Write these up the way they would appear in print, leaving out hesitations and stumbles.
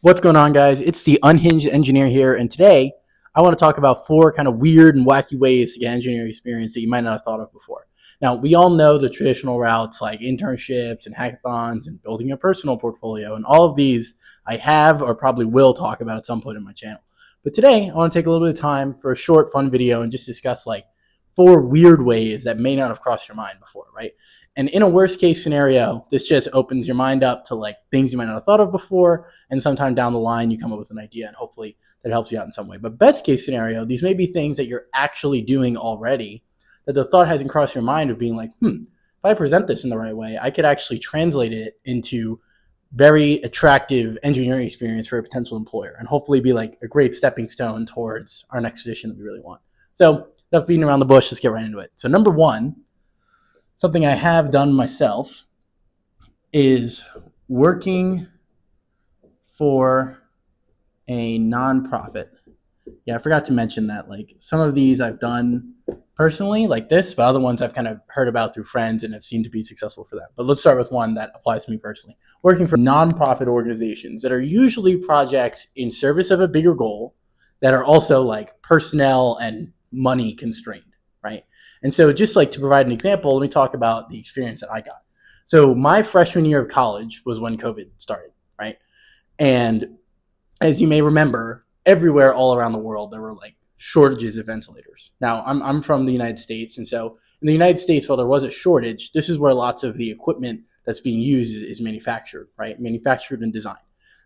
What's going on, guys? It's the Unhinged Engineer here, and today I want to talk about four kind of weird and wacky ways to get engineering experience that you might not have thought of before. Now, we all know the traditional routes like internships and hackathons and building a personal portfolio, and all of these I have or probably will talk about at some point in my channel. But today, I want to take a little bit of time for a short, fun video and just discuss like four weird ways that may not have crossed your mind before, right? And in a worst case scenario, this just opens your mind up to like things you might not have thought of before, and sometime down the line you come up with an idea and hopefully that helps you out in some way. But best case scenario, these may be things that you're actually doing already that the thought hasn't crossed your mind of being like, if I present this in the right way, I could actually translate it into very attractive engineering experience for a potential employer and hopefully be like a great stepping stone towards our next position that we really want. So enough beating around the bush, let's get right into it. So number one, something I have done myself is working for a nonprofit. Yeah, I forgot to mention that. Like some of these I've done personally, like this, but other ones I've kind of heard about through friends and have seemed to be successful for that. But let's start with one that applies to me personally. Working for nonprofit organizations that are usually projects in service of a bigger goal that are also like personnel and money constrained, right? And so just like to provide an example, let me talk about the experience that I got. So my freshman year of college was when COVID started, right? And as you may remember, everywhere all around the world, there were like shortages of ventilators. Now, I'm from the United States. And so in the United States, while there was a shortage, this is where lots of the equipment that's being used is manufactured, right? Manufactured and designed.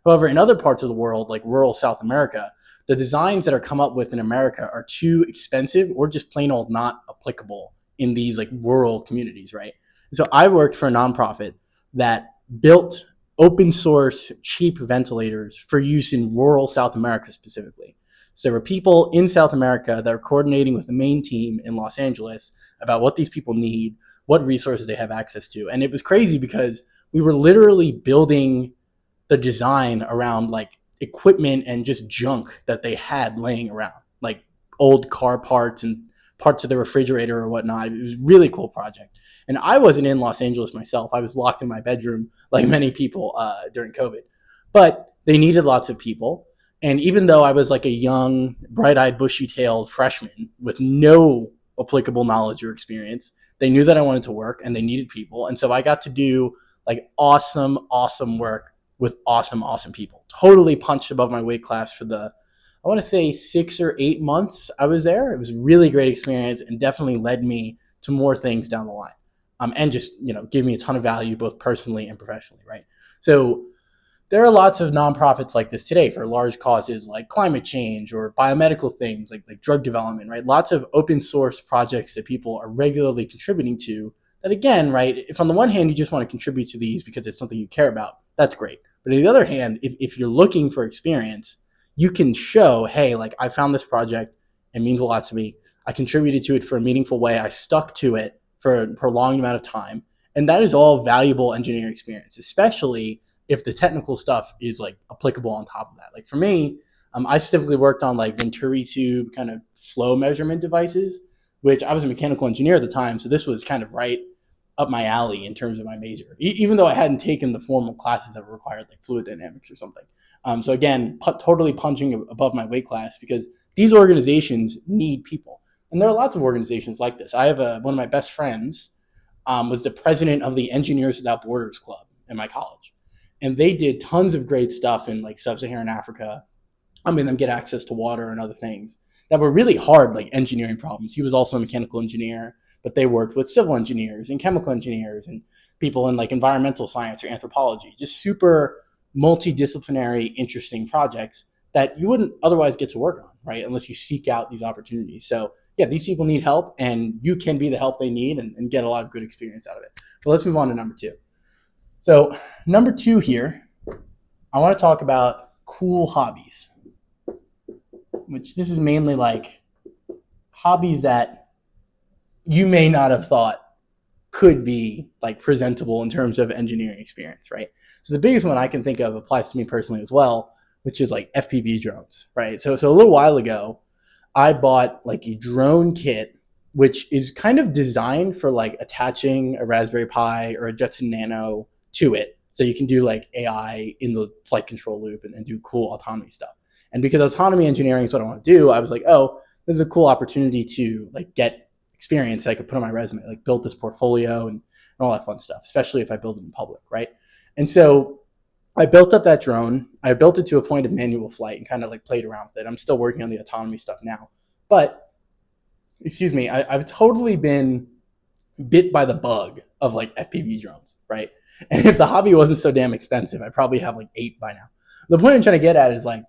However, in other parts of the world, like rural South America, the designs that are come up with in America are too expensive or just plain old not applicable in these like rural communities, right? And so I worked for a nonprofit that built open source cheap ventilators for use in rural South America specifically. So there were people in South America that are coordinating with the main team in Los Angeles about what these people need, what resources they have access to. And it was crazy because we were literally building the design around like equipment and just junk that they had laying around, like old car parts and parts of the refrigerator or whatnot. It was a really cool project. And I wasn't in Los Angeles myself. I was locked in my bedroom like many people during COVID. But they needed lots of people. And even though I was like a young, bright-eyed, bushy-tailed freshman with no applicable knowledge or experience, they knew that I wanted to work and they needed people. And so I got to do like awesome, awesome work with awesome, awesome people. Totally punched above my weight class for the, I want to say 6 or 8 months I was there. It was a really great experience and definitely led me to more things down the line. And just, gave me a ton of value both personally and professionally, right? So there are lots of nonprofits like this today for large causes like climate change or biomedical things like drug development, right? Lots of open source projects that people are regularly contributing to that, again, right, if on the one hand you just want to contribute to these because it's something you care about, that's great. But on the other hand, if you're looking for experience, you can show, hey, like I found this project, it means a lot to me. I contributed to it for a meaningful way. I stuck to it for a prolonged amount of time. And that is all valuable engineering experience, especially if the technical stuff is like applicable on top of that. Like for me, I specifically worked on like Venturi tube kind of flow measurement devices, which I was a mechanical engineer at the time. So this was kind of right up my alley in terms of my major, even though I hadn't taken the formal classes that were required, like fluid dynamics or something. So again, totally punching above my weight class because these organizations need people. And there are lots of organizations like this. I have one of my best friends was the president of the Engineers Without Borders Club in my college. And they did tons of great stuff in like sub-Saharan Africa. I mean, them get access to water and other things that were really hard, like engineering problems. He was also a mechanical engineer, but they worked with civil engineers and chemical engineers and people in like environmental science or anthropology, just super multidisciplinary, interesting projects that you wouldn't otherwise get to work on, right? Unless you seek out these opportunities. So yeah, these people need help and you can be the help they need and get a lot of good experience out of it. But let's move on to number two. So number two here, I want to talk about cool hobbies, which this is mainly like hobbies that you may not have thought could be like presentable in terms of engineering experience, right? So the biggest one I can think of applies to me personally as well, which is like FPV drones, right? So a little while ago, I bought like a drone kit, which is kind of designed for like attaching a Raspberry Pi or a Jetson Nano to it So you can do like AI in the flight control loop and do cool autonomy stuff. And because autonomy engineering is what I want to do, I was like, oh, this is a cool opportunity to like get experience that I could put on my resume, like build this portfolio and all that fun stuff, especially if I build it in public, right? And so I built up that drone. I built it to a point of manual flight and kind of like played around with it. I'm still working on the autonomy stuff now. But, excuse me, I've totally been bit by the bug of like FPV drones, right? And if the hobby wasn't so damn expensive, I probably have like 8 by now. The point I'm trying to get at is like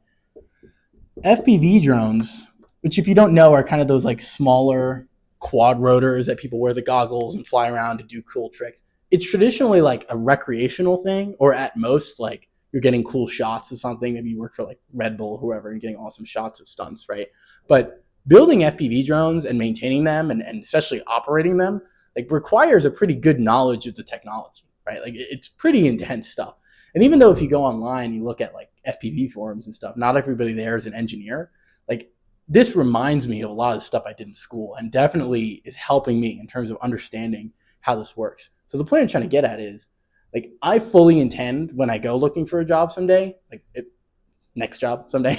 FPV drones, which if you don't know are kind of those like smaller quad rotors that people wear the goggles and fly around to do cool tricks. It's traditionally like a recreational thing, or at most like you're getting cool shots of something. Maybe you work for like Red Bull or whoever and getting awesome shots of stunts, right? But building FPV drones and maintaining them and especially operating them like requires a pretty good knowledge of the technology, right? Like it's pretty intense stuff. And even though if you go online, you look at like FPV forums and stuff, not everybody there is an engineer. Like this reminds me of a lot of the stuff I did in school and definitely is helping me in terms of understanding how this works. So the point I'm trying to get at is like I fully intend when I go looking for a job someday, like next job someday,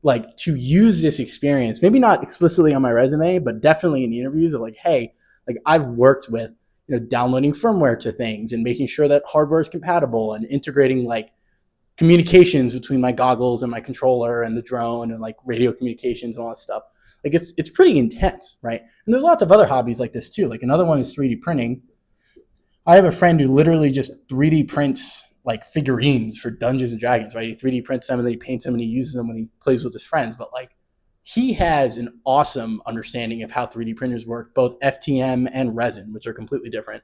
like to use this experience, maybe not explicitly on my resume, but definitely in the interviews of like, hey, like I've worked with, downloading firmware to things and making sure that hardware is compatible and integrating like communications between my goggles and my controller and the drone and like radio communications and all that stuff. Like it's pretty intense, right? And there's lots of other hobbies like this too. Like another one is 3D printing. I have a friend who literally just 3D prints like figurines for Dungeons and Dragons, right? He 3D prints them and then he paints them and he uses them when he plays with his friends. But like he has an awesome understanding of how 3D printers work, both FTM and resin, which are completely different.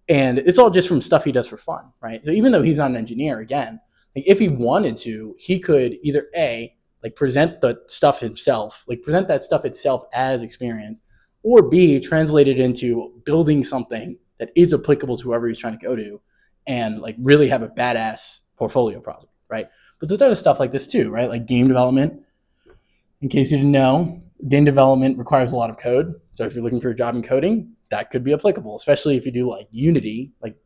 And it's all just from stuff he does for fun, right? So even though he's not an engineer, again, like if he wanted to, he could either A, like present the stuff himself, like present that stuff itself as experience, or B, translate it into building something that is applicable to whoever he's trying to go to and like really have a badass portfolio project, right? But there's other stuff like this too, right? Like game development. In case you didn't know, game development requires a lot of code. So if you're looking for a job in coding, that could be applicable, especially if you do like Unity. Like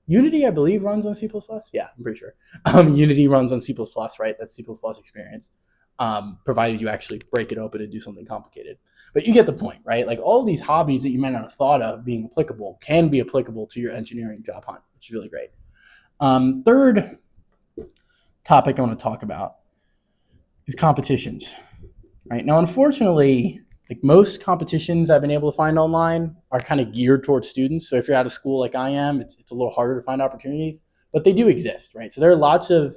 Unity, I believe, runs on C++. Yeah, I'm pretty sure. Unity runs on C++, right? That's C++ experience, provided you actually break it open and do something complicated. But you get the point, right? Like all of these hobbies that you might not have thought of being applicable can be applicable to your engineering job hunt, which is really great. Third topic I want to talk about is competitions. Right now, unfortunately, like most competitions I've been able to find online are kind of geared towards students. So if you're out of school like I am, it's a little harder to find opportunities, but they do exist, right? So there are lots of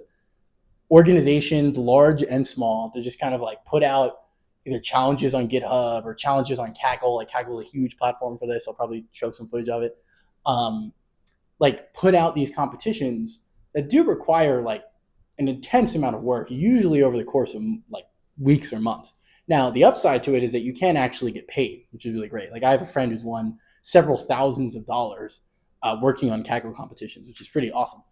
organizations, large and small, to just kind of like put out either challenges on GitHub or challenges on Kaggle. Like Kaggle is a huge platform for this. I'll probably show some footage of it. Like put out these competitions that do require like an intense amount of work, usually over the course of like weeks or months. Now, the upside to it is that you can actually get paid, which is really great. Like I have a friend who's won several thousands of dollars working on Kaggle competitions, which is pretty awesome.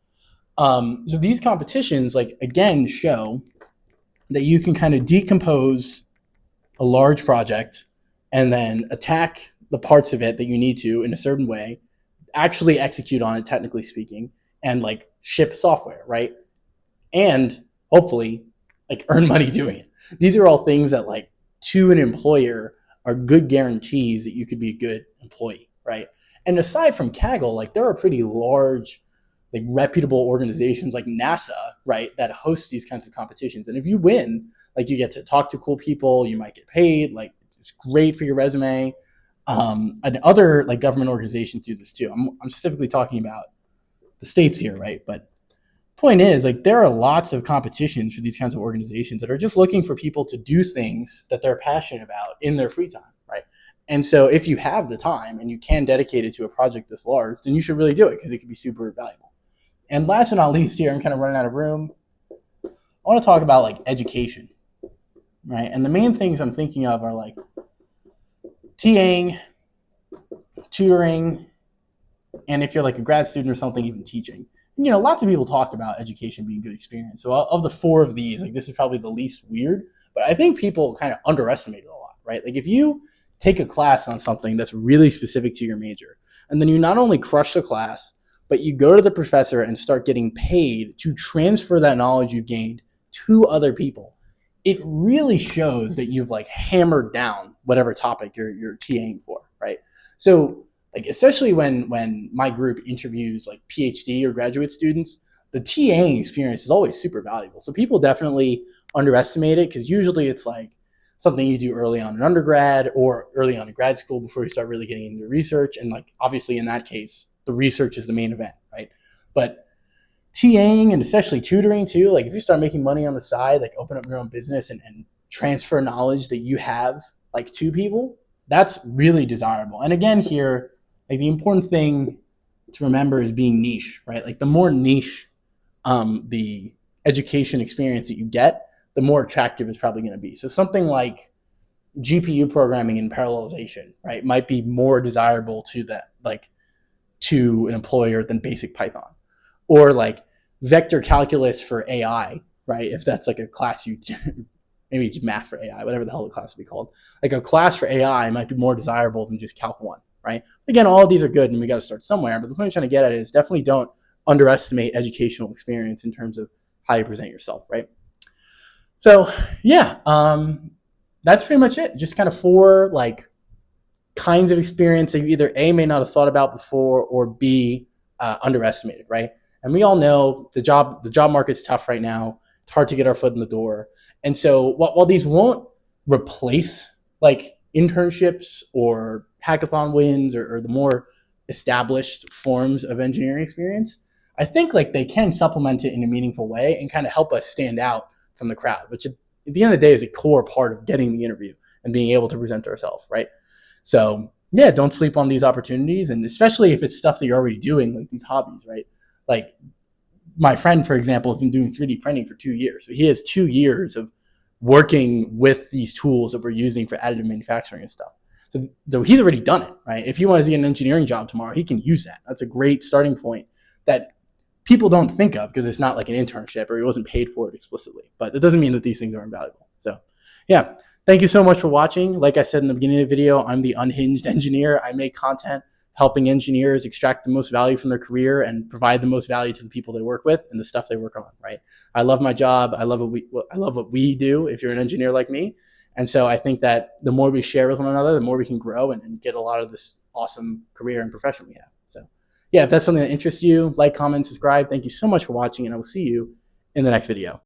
So these competitions, like again, show that you can kind of decompose a large project and then attack the parts of it that you need to in a certain way, actually execute on it, technically speaking, and like ship software, right? And hopefully like earn money doing it. These are all things that like to an employer are good guarantees that you could be a good employee, right? And aside from Kaggle, like there are pretty large, like reputable organizations like NASA, right, that host these kinds of competitions. And if you win, like you get to talk to cool people, you might get paid, like it's great for your resume. And other like government organizations do this too. I'm specifically talking about the states here, right? But point is, like there are lots of competitions for these kinds of organizations that are just looking for people to do things that they're passionate about in their free time, right? And so if you have the time and you can dedicate it to a project this large, then you should really do it because it could be super valuable. And last but not least here, I'm kind of running out of room. I want to talk about like education, right? And the main things I'm thinking of are like TAing, tutoring, and if you're like a grad student or something, even teaching. Lots of people talk about education being a good experience. So of the 4 of these, like this is probably the least weird, but I think people kind of underestimate it a lot, right? Like if you take a class on something that's really specific to your major, and then you not only crush the class, but you go to the professor and start getting paid to transfer that knowledge you've gained to other people, it really shows that you've like hammered down whatever topic you're TAing for, right? So like especially when my group interviews like PhD or graduate students, the TAing experience is always super valuable. So people definitely underestimate it because usually it's like something you do early on in undergrad or early on in grad school before you start really getting into research. And like obviously in that case, the research is the main event, right? But TAing and especially tutoring too, like if you start making money on the side, like open up your own business and transfer knowledge that you have like to people, that's really desirable. And again, here, like the important thing to remember is being niche, right? Like the more niche the education experience that you get, the more attractive it's probably going to be. So something like GPU programming and parallelization, right, might be more desirable to that, like to an employer than basic Python, or like vector calculus for AI, right? If that's like a class you maybe just math for AI, whatever the hell the class would be called. Like a class for AI might be more desirable than just Calc 1, right? Again, all of these are good and we got to start somewhere. But the point I'm trying to get at is definitely don't underestimate educational experience in terms of how you present yourself, right? So yeah, that's pretty much it. Just kind of 4 like kinds of experience that you either A, may not have thought about before, or B, underestimated, right? And we all know the job market's tough right now. It's hard to get our foot in the door. And so while these won't replace like internships or hackathon wins or the more established forms of engineering experience, I think like they can supplement it in a meaningful way and kind of help us stand out from the crowd, which at the end of the day is a core part of getting the interview and being able to present ourselves, right? So yeah, don't sleep on these opportunities, and especially if it's stuff that you're already doing, like these hobbies, right? Like my friend, for example, has been doing 3D printing for 2 years. So he has 2 years of working with these tools that we're using for additive manufacturing and stuff. So he's already done it, right? If he wants to get an engineering job tomorrow, he can use that. That's a great starting point that people don't think of because it's not like an internship or he wasn't paid for it explicitly. But it doesn't mean that these things are invaluable. So yeah, thank you so much for watching. Like I said in the beginning of the video, I'm the unhinged engineer. I make content helping engineers extract the most value from their career and provide the most value to the people they work with and the stuff they work on, right? I love my job. I love what we do if you're an engineer like me. And so I think that the more we share with one another, the more we can grow and get a lot of this awesome career and profession we have. So yeah, if that's something that interests you, like, comment, subscribe. Thank you so much for watching, and I will see you in the next video.